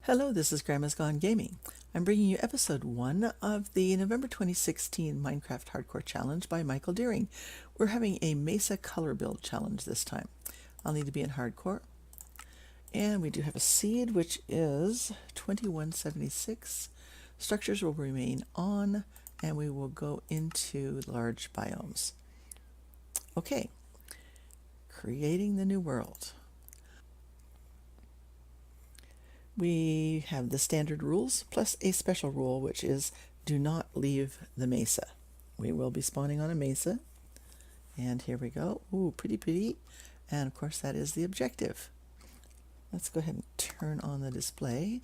Hello, this is Grandma's Gone Gaming. I'm bringing you episode 1 of the November 2016 Minecraft Hardcore Challenge by Michael Deering. We're having a Mesa color build challenge this time. I'll need to be in hardcore. And we do have a seed, which is 2176. Structures will remain on, and we will go into large biomes. Okay, creating the new world. We have the standard rules plus a special rule, which is do not leave the mesa. We will be spawning on a mesa. And here we go. Ooh, pretty pretty. And of course that is the objective. Let's go ahead and turn on the display.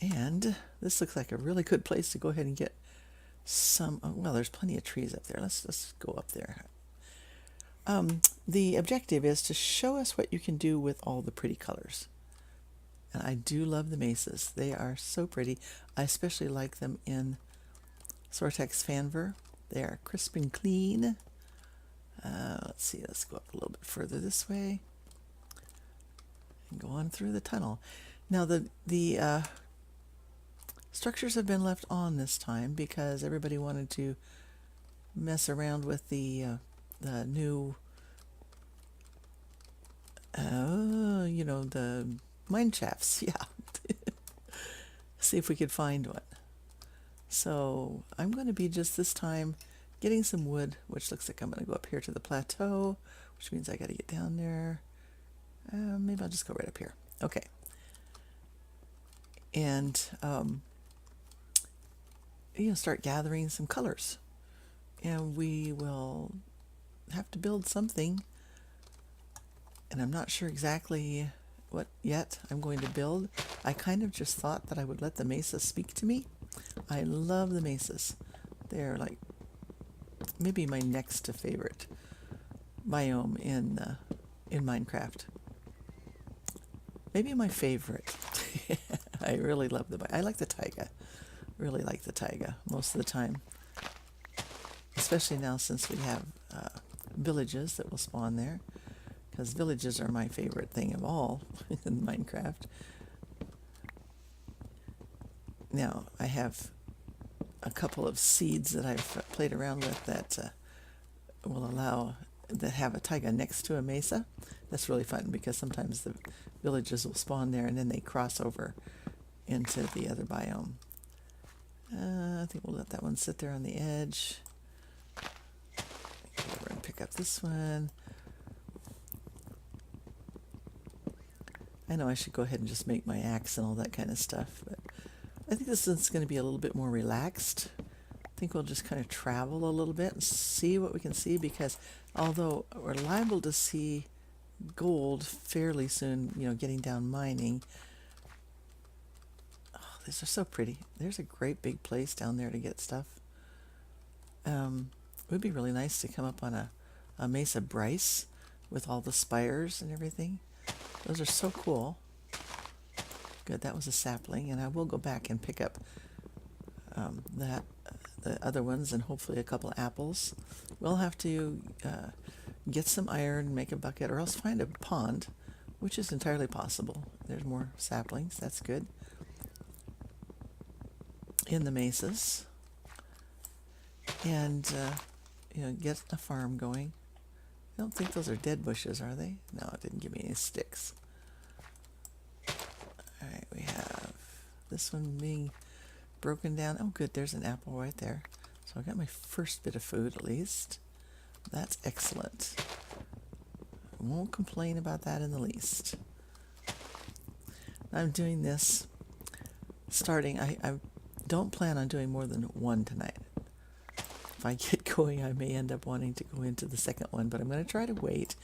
And this looks like a really good place to go ahead and get some, well, there's plenty of trees up there. Let's go up there. The objective is to show us what you can do with all the pretty colors. And I do love the mesas. They are so pretty. I especially like them in Sortex Fanver. They are crisp and clean. Let's see, let's go up a little bit further this way and go on through the tunnel. Now the structures have been left on this time because everybody wanted to mess around with the new the mine shafts. Yeah. See if we could find one. So I'm going to be just this time getting some wood, which looks like I'm going to go up here to the plateau, which means I got to get down there. Maybe I'll just go right up here. Okay. And start gathering some colors. And we will have to build something. And I'm not sure exactly what yet I'm going to build. I kind of just thought that I would let the mesas speak to me. I love the mesas. They're like maybe my next to favorite biome in Minecraft. Maybe my favorite. I really love I like the taiga. Really like the taiga most of the time. Especially now since we have villages that will spawn there. Because villages are my favorite thing of all in Minecraft. Now, I have a couple of seeds that I've played around with that will that have a taiga next to a mesa. That's really fun because sometimes the villages will spawn there and then they cross over into the other biome. I think we'll let that one sit there on the edge. Go over and pick up this one. I know I should go ahead and just make my axe and all that kind of stuff, but I think this is going to be a little bit more relaxed. I think we'll just kind of travel a little bit and see what we can see, because although we're liable to see gold fairly soon, getting down mining. Oh, these are so pretty. There's a great big place down there to get stuff. It would be really nice to come up on a Mesa Bryce with all the spires and everything. Those are so cool. Good, that was a sapling, and I will go back and pick up the other ones and hopefully a couple of apples. We'll have to get some iron, make a bucket, or else find a pond, which is entirely possible. There's more saplings, that's good. In the mesas. And, get a farm going. I don't think those are dead bushes, are they? No, it didn't give me any sticks. Alright, we have this one being broken down. Oh good, there's an apple right there. So I got my first bit of food at least. That's excellent. I won't complain about that in the least. I'm doing this starting, I don't plan on doing more than one tonight. If I get going, I may end up wanting to go into the second one, but I'm going to try to wait.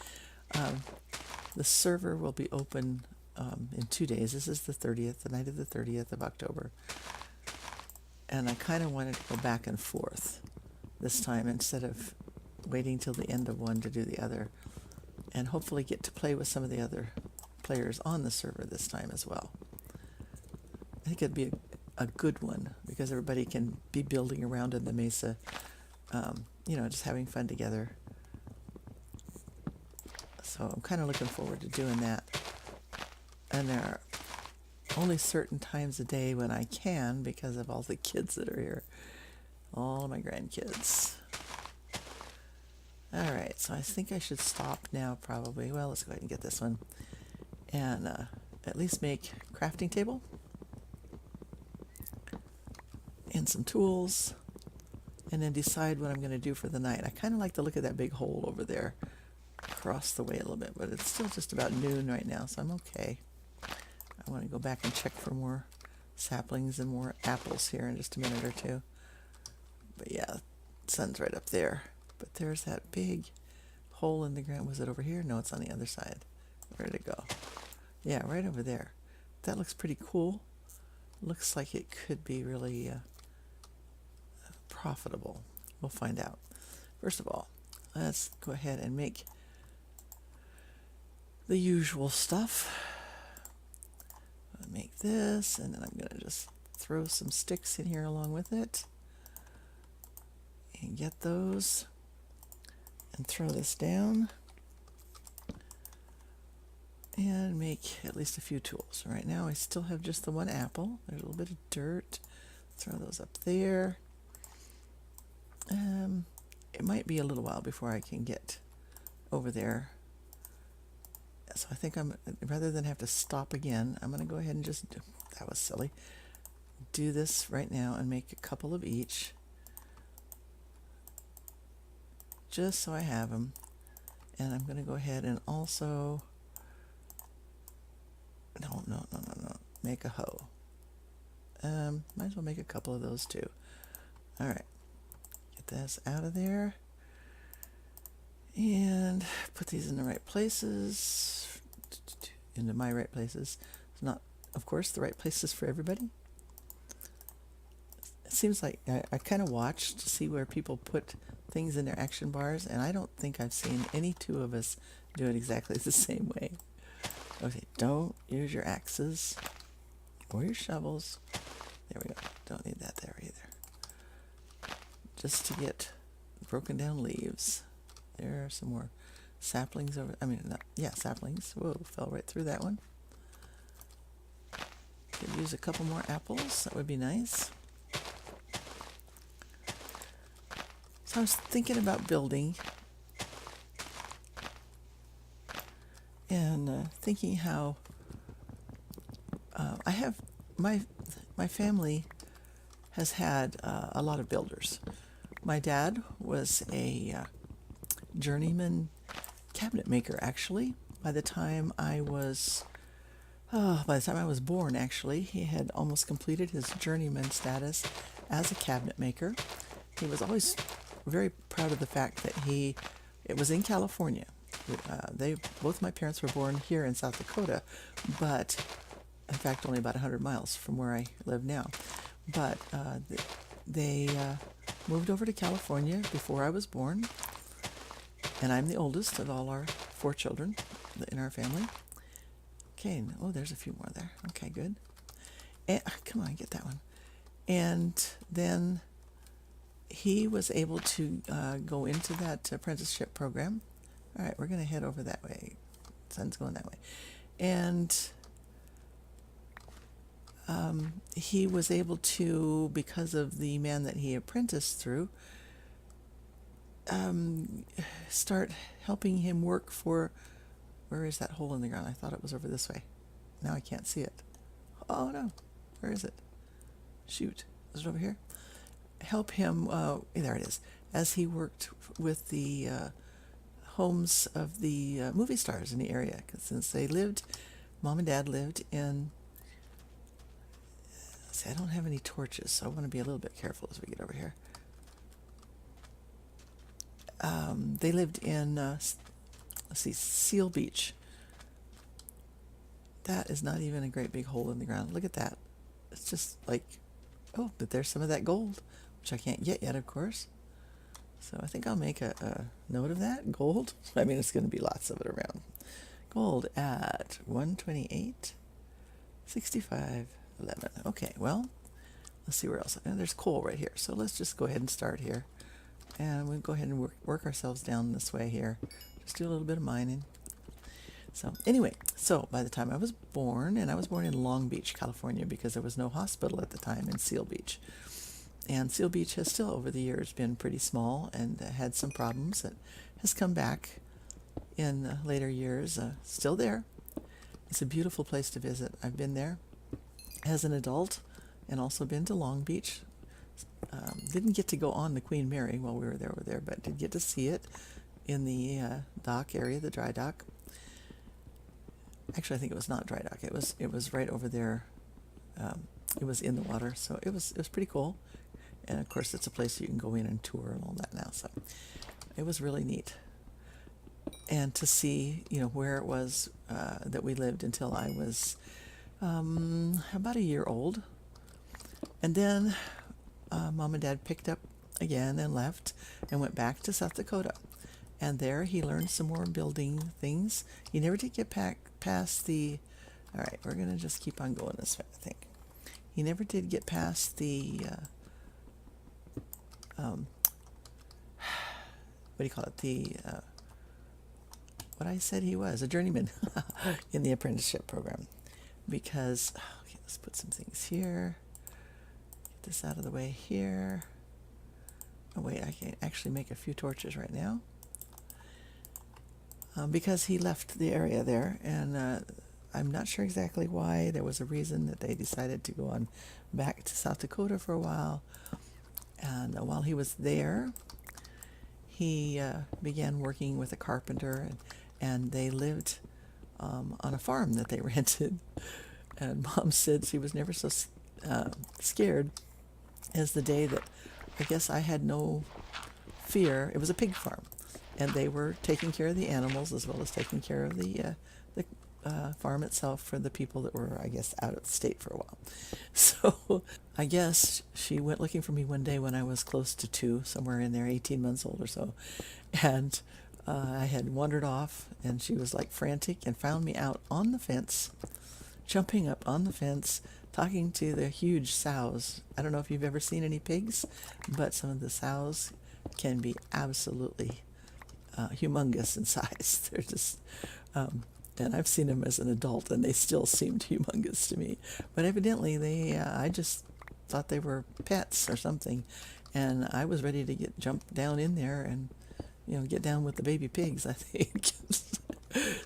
The server will be open in 2 days. This is the 30th, the night of the 30th of October. And I kind of wanted to go back and forth this time instead of waiting till the end of one to do the other. And hopefully get to play with some of the other players on the server this time as well. I think it'd be a good one because everybody can be building around in the mesa. Just having fun together. So I'm kind of looking forward to doing that. And there are only certain times a day when I can because of all the kids that are here. All of my grandkids. All right, so I think I should stop now probably. Well, let's go ahead and get this one. And at least make crafting table. And some tools. And then decide what I'm going to do for the night. I kind of like the look of that big hole over there. Across the way a little bit, but it's still just about noon right now, so I'm okay. I want to go back and check for more saplings and more apples here in just a minute or two. But yeah, the sun's right up there. But there's that big hole in the ground. Was it over here? No, it's on the other side. Where did it go? Yeah, right over there. That looks pretty cool. Looks like it could be really profitable. We'll find out. First of all, let's go ahead and make the usual stuff. I'll make this, and then I'm going to just throw some sticks in here along with it. And get those. And throw this down. And make at least a few tools. Right now I still have just the one apple. There's a little bit of dirt. Throw those up there. It might be a little while before I can get over there. So I think rather than have to stop again, I'm going to go ahead and just that was silly. Do this right now and make a couple of each. Just so I have them. And I'm going to go ahead and also, no, make a hoe. Might as well make a couple of those too. All right. Get this out of there. And put these in the right places. Into my right places. It's not, of course, the right places for everybody. It seems like I kind of watch to see where people put things in their action bars, and I don't think I've seen any two of us do it exactly the same way. Okay, don't use your axes or your shovels. There we go. Don't need that there either. Just to get broken down leaves. There are some more saplings over. Saplings. Whoa, fell right through that one. Could use a couple more apples. That would be nice. So I was thinking about building and thinking how I have my family has had a lot of builders. My dad was a journeyman cabinet maker, actually. By the time I was born, actually, he had almost completed his journeyman status as a cabinet maker. He was always very proud of the fact that it was in California. Both my parents were born here in South Dakota, but in fact only about 100 miles from where I live now. But they moved over to California before I was born, and I'm the oldest of all our 4 children in our family. Okay, oh, there's a few more there. Okay, good. And, come on, get that one. And then he was able to go into that apprenticeship program. All right, we're going to head over that way. Sun's going that way. And he was able to, because of the man that he apprenticed through, start helping him work for, where is that hole in the ground? I thought it was over this way. Now I can't see it. Oh no, where is it? Shoot, is it over here? Help him, there it is, as he worked with the homes of the movie stars in the area, because since Mom and Dad lived in, see, I don't have any torches, so I want to be a little bit careful as we get over here. They lived in, let's see, Seal Beach. That is not even a great big hole in the ground. Look at that. It's just like, oh, but there's some of that gold, which I can't get yet, of course. So I think I'll make a note of that. Gold. I mean, it's going to be lots of it around. Gold at 128, 65, 11. Okay, well, let's see where else. And there's coal right here. So let's just go ahead and start here. And we'll go ahead and work ourselves down this way here. Just do a little bit of mining. So anyway, so by the time I was born, and I was born in Long Beach, California, because there was no hospital at the time in Seal Beach. And Seal Beach has still over the years been pretty small and had some problems. It has come back in later years, still there. It's a beautiful place to visit. I've been there as an adult and also been to Long Beach. Didn't get to go on the Queen Mary while we were there, but did get to see it in the dock area, the dry dock. Actually, I think it was not dry dock. It was right over there. It was in the water, so it was pretty cool. And of course, it's a place you can go in and tour and all that now. So it was really neat. And to see, where it was that we lived until I was about a year old. And then Mom and Dad picked up again and left and went back to South Dakota. And there he learned some more building things. He never did get past the... All right, we're going to just keep on going this way, I think. He never did get past the... what do you call it? What I said he was, a journeyman in the apprenticeship program. Because, okay, let's put some things here. Get this out of the way here. Oh, wait, I can actually make a few torches right now. Because he left the area there, and I'm not sure exactly why. There was a reason that they decided to go on back to South Dakota for a while. And while he was there, he began working with a carpenter, and they lived on a farm that they rented. And Mom said she was never so scared as the day that I guess I had no fear. It was a pig farm, and they were taking care of the animals as well as taking care of the farm itself for the people that were, I guess, out of the state for a while. So I guess she went looking for me one day when I was close to 2, somewhere in there, 18 months old or so. And I had wandered off, and she was like frantic and found me out on the fence, jumping up on the fence, talking to the huge sows. I don't know if you've ever seen any pigs, but some of the sows can be absolutely humongous in size. They're just... and I've seen them as an adult, and they still seemed humongous to me. But evidently, I just thought they were pets or something, and I was ready to jump down in there and, get down with the baby pigs, I think.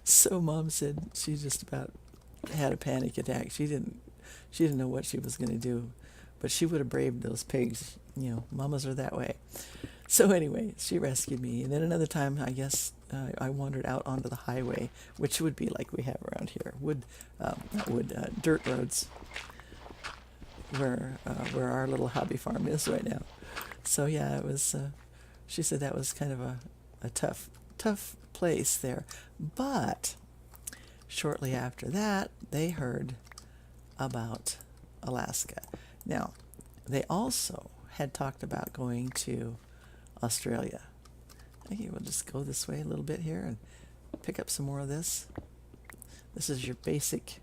So Mom said she just about had a panic attack. She didn't know what she was going to do, but she would have braved those pigs. Mamas are that way. So anyway, she rescued me. And then another time, I guess, I wandered out onto the highway, which would be like we have around here, dirt roads, where our little hobby farm is right now. So yeah, it was, she said that was kind of a tough place there. But shortly after that, they heard about Alaska. Now, they also had talked about going to Australia. Okay, we'll just go this way a little bit here and pick up some more of this. This is your basic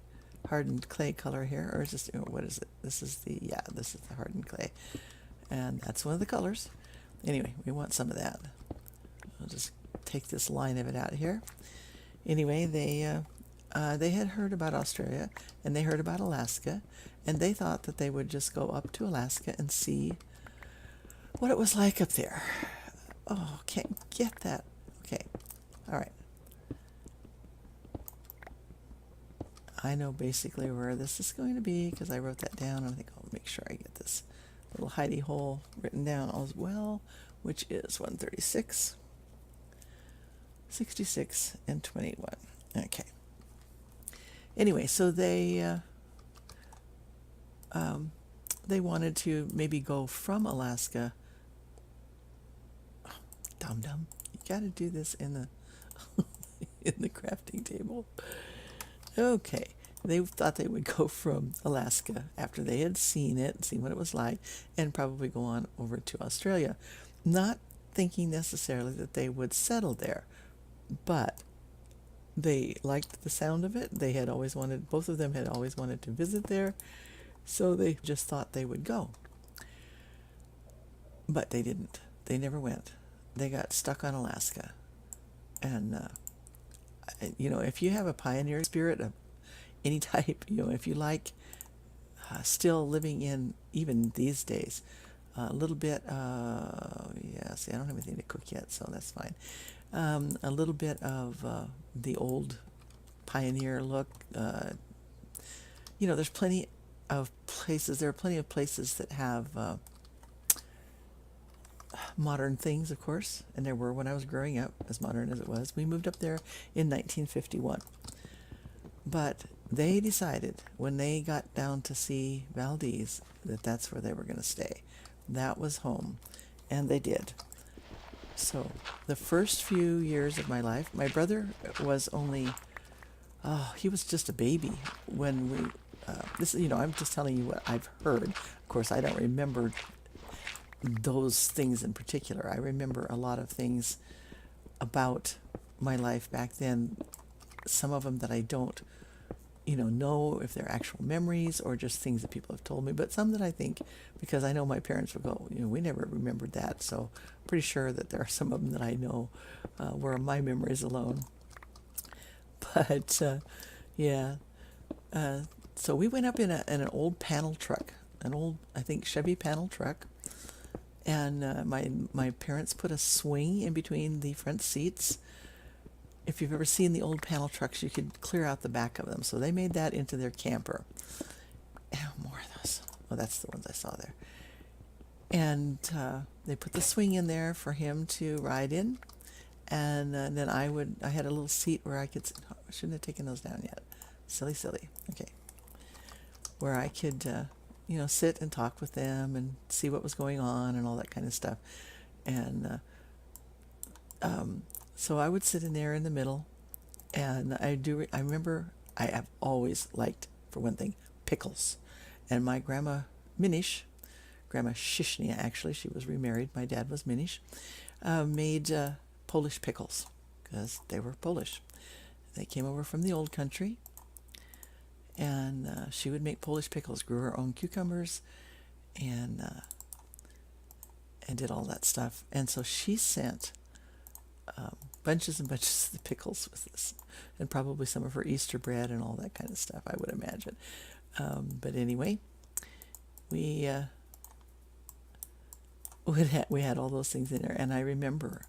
hardened clay color here, or just, what is it? This is the hardened clay. And that's one of the colors. Anyway, we want some of that. I'll just take this line of it out here. Anyway, they had heard about Australia, and they heard about Alaska, and they thought that they would just go up to Alaska and see what it was like up there. Oh, can't get that. Okay. All right. I know basically where this is going to be because I wrote that down. I think I'll make sure I get this little hidey hole written down as well, which is 136, 66, and 21. Okay. Anyway, so they wanted to maybe go from Alaska. Dum-dum. You got to do this in the in the crafting table. Okay. They thought they would go from Alaska after they had seen what it was like, and probably go on over to Australia. Not thinking necessarily that they would settle there, but they liked the sound of it. Both of them had always wanted to visit there, so they just thought they would go. But they didn't. They never went. They got stuck on Alaska. And if you have a pioneer spirit of any type, if you like still living in, even these days, a little bit, yeah, see, I don't have anything to cook yet, so that's fine. A little bit of the old pioneer look. There's plenty of places. There are plenty of places that have modern things, of course, and there were when I was growing up, as modern as it was. We moved up there in 1951. But they decided when they got down to see Valdez that that's where they were going to stay. That was home, and they did. So the first few years of my life, my brother was only, he was just a baby when we, I'm just telling you what I've heard. Of course, I don't remember those things in particular. I remember a lot of things about my life back then, some of them that I don't, know if they're actual memories or just things that people have told me, but some that I think, because I know my parents would go, we never remembered that, so pretty sure that there are some of them that I know were my memories alone. But, yeah. So we went up in an old panel truck, an old, I think, Chevy panel truck, and my parents put a swing in between the front seats. If you've ever seen the old panel trucks, you could clear out the back of them. So they made that into their camper. More of those. Oh, that's the ones I saw there. And they put the swing in there for him to ride in. And then I had a little seat where I could, I shouldn't have taken those down yet. Silly. Okay. Where I could, sit and talk with them and see what was going on and all that kind of stuff. And so I would sit in there in the middle, and I remember I have always liked, for one thing, pickles. And my grandma Minish, Grandma Shishnia, actually, she was remarried, my dad was Minish, made Polish pickles, because they were Polish. They came over from the old country, and she would make Polish pickles, grew her own cucumbers, and did all that stuff. And so she sent bunches and bunches of the pickles with this, and probably some of her Easter bread and all that kind of stuff, I would imagine. But anyway, we had all those things in there, and I remember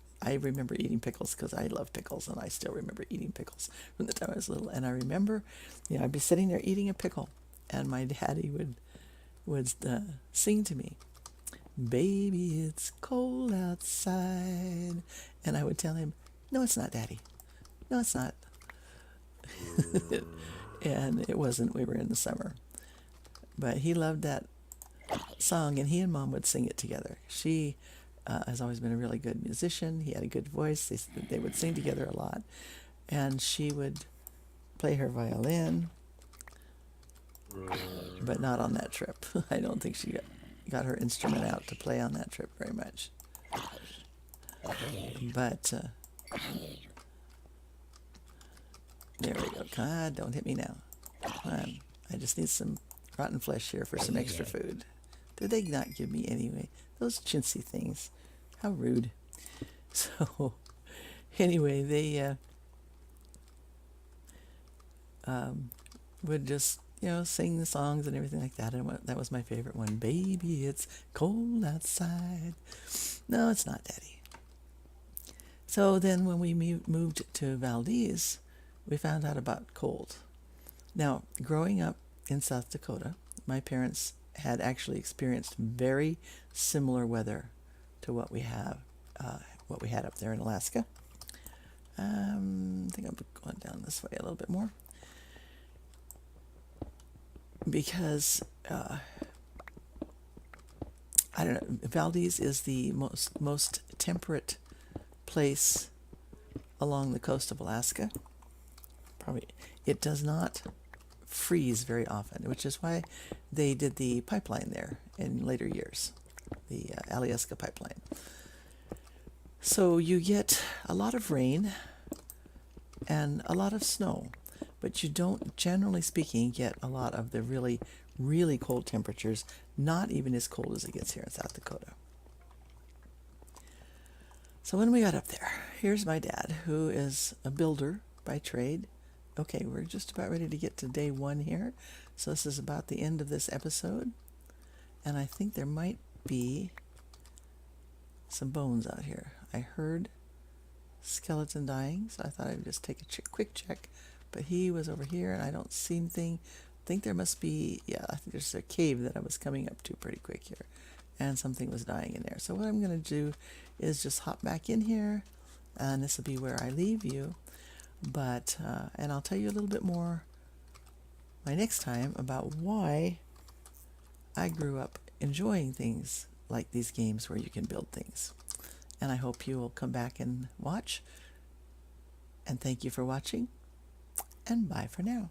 eating pickles because I love pickles, and I still remember eating pickles from the time I was little. And I remember, I'd be sitting there eating a pickle, and my daddy would sing to me, "Baby, it's cold outside," and I would tell him, "No, it's not, Daddy. No, it's not." And it wasn't. We were in the summer. But he loved that song, and he and Mom would sing it together. She has always been a really good musician. He had a good voice. They would sing together a lot. And she would play her violin, but not on that trip. I don't think she got her instrument out to play on that trip very much. But there we go. God, don't hit me now. Come on. I just need some rotten flesh here for some extra food. Did they not give me anyway? Those chintzy things. How rude. So, anyway, they would just, sing the songs and everything like that. And that was my favorite one. "Baby, it's cold outside." No, it's not, Daddy. So then when we moved to Valdez, we found out about cold. Now, growing up in South Dakota, my parents had actually experienced very similar weather to what we had up there in Alaska. I think I'm going down this way a little bit more, because I don't know, Valdez is the most temperate place along the coast of Alaska. Probably it does not freeze very often, which is why they did the pipeline there in later years, the Alyeska pipeline. So you get a lot of rain and a lot of snow, but you don't, generally speaking, get a lot of the really, really cold temperatures, not even as cold as it gets here in South Dakota. So when we got up there, here's my dad, who is a builder by trade. Okay, we're just about ready to get to day 1 here. So this is about the end of this episode. And I think there might be some bones out here. I heard skeleton dying, so I thought I'd just take a quick check. But he was over here, and I don't see anything. I think there must be, yeah, I think there's a cave that I was coming up to pretty quick here. And something was dying in there. So what I'm going to do is just hop back in here, and this will be where I leave you. But, and I'll tell you a little bit more my next time about why I grew up enjoying things like these games where you can build things. And I hope you will come back and watch. And thank you for watching. And bye for now.